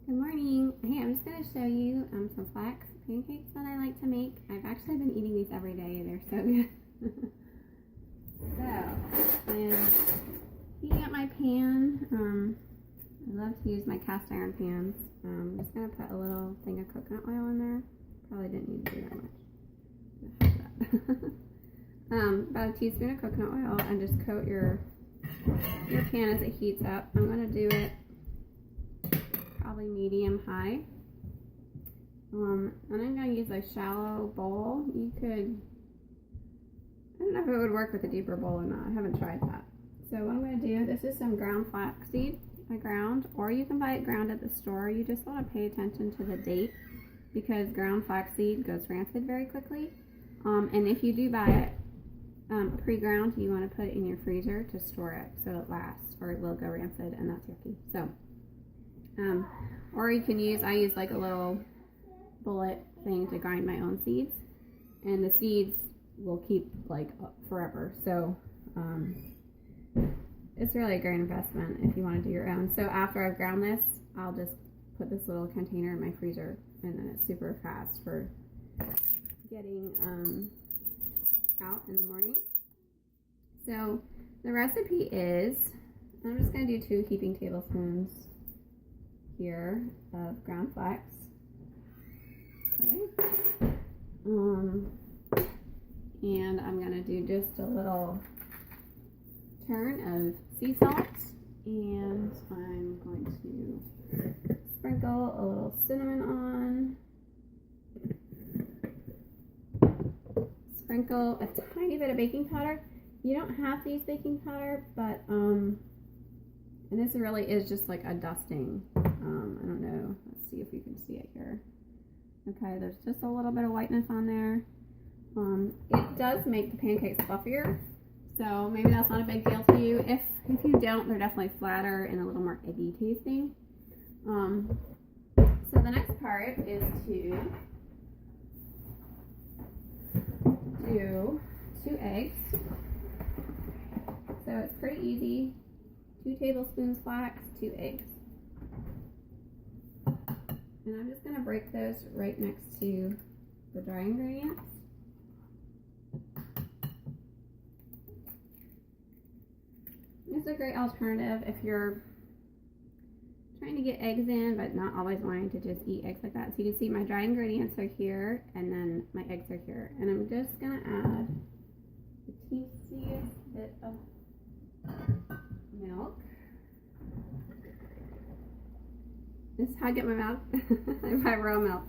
Good morning. Hey, I'm just going to show you some flax pancakes that I like to make. I've actually been eating these every day. They're so good. So, I'm heating up my pan. I love to use my cast iron pans. I'm just going to put a little thing of coconut oil in there. Probably didn't need to do that much. About a teaspoon of coconut oil, and just coat your pan as it heats up. I'm going to do it probably medium high. And I'm going to use a shallow bowl. You could, I don't know if it would work with a deeper bowl or not. I haven't tried that. So what I'm going to do, this is some ground flaxseed I ground, or you can buy it ground at the store. You just want to pay attention to the date because ground flaxseed goes rancid very quickly. And if you do buy it pre-ground, you want to put it in your freezer to store it so it lasts, or it will go rancid, and that's yucky. So or you can use, I use like a little bullet thing to grind my own seeds, and the seeds will keep like forever. So it's really a great investment if you want to do your own. So after I've ground this, I'll just put this little container in my freezer, and then it's super fast for getting out in the morning. So the recipe is, I'm just going to do 2 heaping tablespoons here of ground flax. Okay. And I'm going to do just a little turn of sea salt, and I'm going to sprinkle a little cinnamon on. Sprinkle a tiny bit of baking powder. You don't have to use baking powder, but and this really is just like a dusting. I don't know. Let's see if you can see it here. Okay, there's just a little bit of whiteness on there. It does make the pancakes fluffier, so maybe that's not a big deal to you. If you don't, they're definitely flatter and a little more eggy tasting. So the next part is to do 2 eggs. So it's pretty easy. 2 tablespoons flax, 2 eggs. And I'm just going to break those right next to the dry ingredients. It's a great alternative if you're trying to get eggs in but not always wanting to just eat eggs like that. So you can see my dry ingredients are here, and then my eggs are here. And I'm just going to add the teasiest bit of milk. This is how I get my milk. I buy raw milk.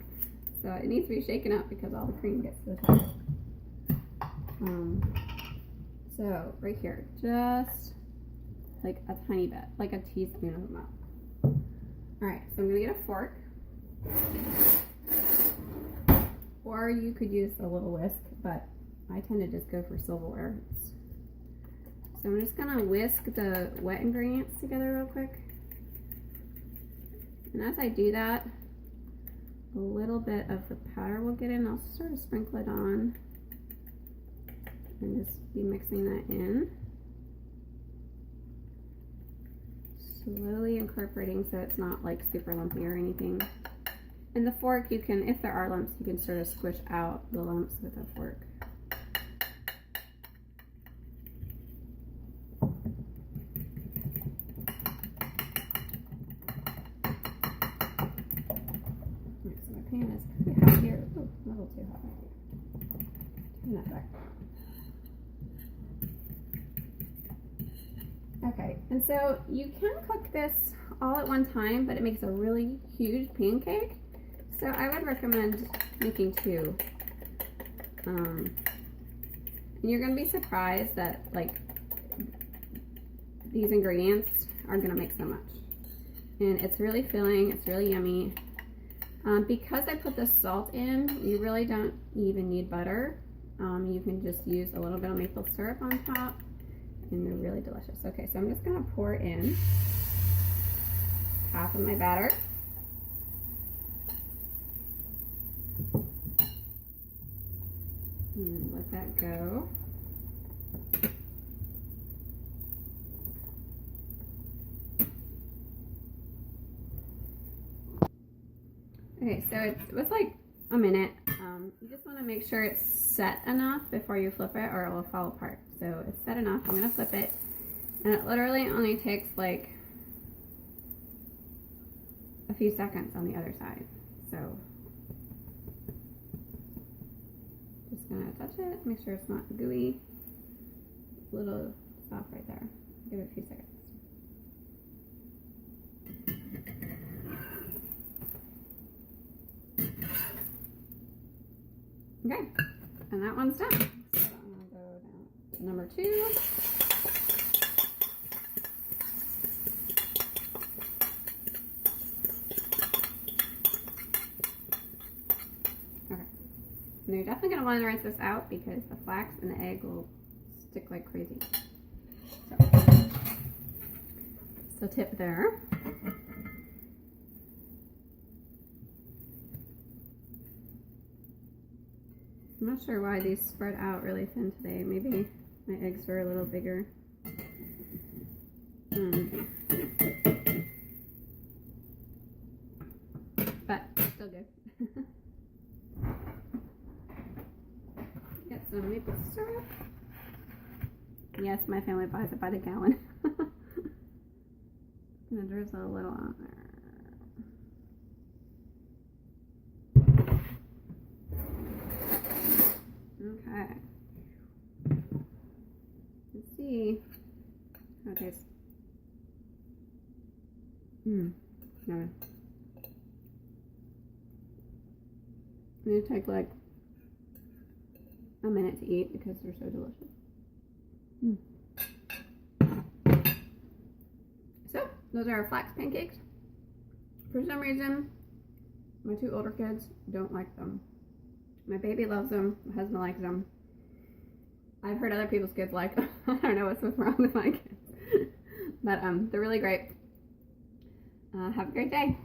So it needs to be shaken up because all the cream gets to the top. So right here, just like a tiny bit, like a teaspoon of milk. Alright, so I'm going to get a fork. Or you could use a little whisk, but I tend to just go for silverware. So I'm just going to whisk the wet ingredients together real quick. And as I do that, a little bit of the powder will get in. I'll sort of sprinkle it on and just be mixing that in. Slowly incorporating so it's not like super lumpy or anything. And the fork, you can, if there are lumps, you can sort of squish out the lumps with a fork. Pan is pretty hot here. Ooh, a little too hot. Turn that back. Okay, and so you can cook this all at one time, but it makes a really huge pancake. So I would recommend making 2. And you're going to be surprised that like these ingredients are going to make so much. And it's really filling. It's really yummy. Because I put the salt in, you really don't even need butter. You can just use a little bit of maple syrup on top, and they're really delicious. Okay, so I'm just going to pour in half of my batter. And let that go. Okay, so it was like a minute. You just want to make sure it's set enough before you flip it or it will fall apart. So it's set enough. I'm going to flip it. And it literally only takes like a few seconds on the other side. So just going to touch it, make sure it's not gooey. A little soft right there. Give it a few seconds. Okay, and that one's done. So I'm gonna go down to number 2. Okay, and you're definitely gonna want to rinse this out because the flax and the egg will stick like crazy. So tip there. I'm not sure why these spread out really thin today. Maybe my eggs were a little bigger. But still good. Get some maple syrup. Yes, my family buys it by the gallon. Gonna drizzle a little on there. Okay. Let's see how it tastes. No. I'm gonna take like a minute to eat because they're so delicious. So those are our flax pancakes. For some reason, my 2 older kids don't like them. My baby loves them. My husband likes them. I've heard other people's kids like them. I don't know what's wrong with my kids. But they're really great. Have a great day.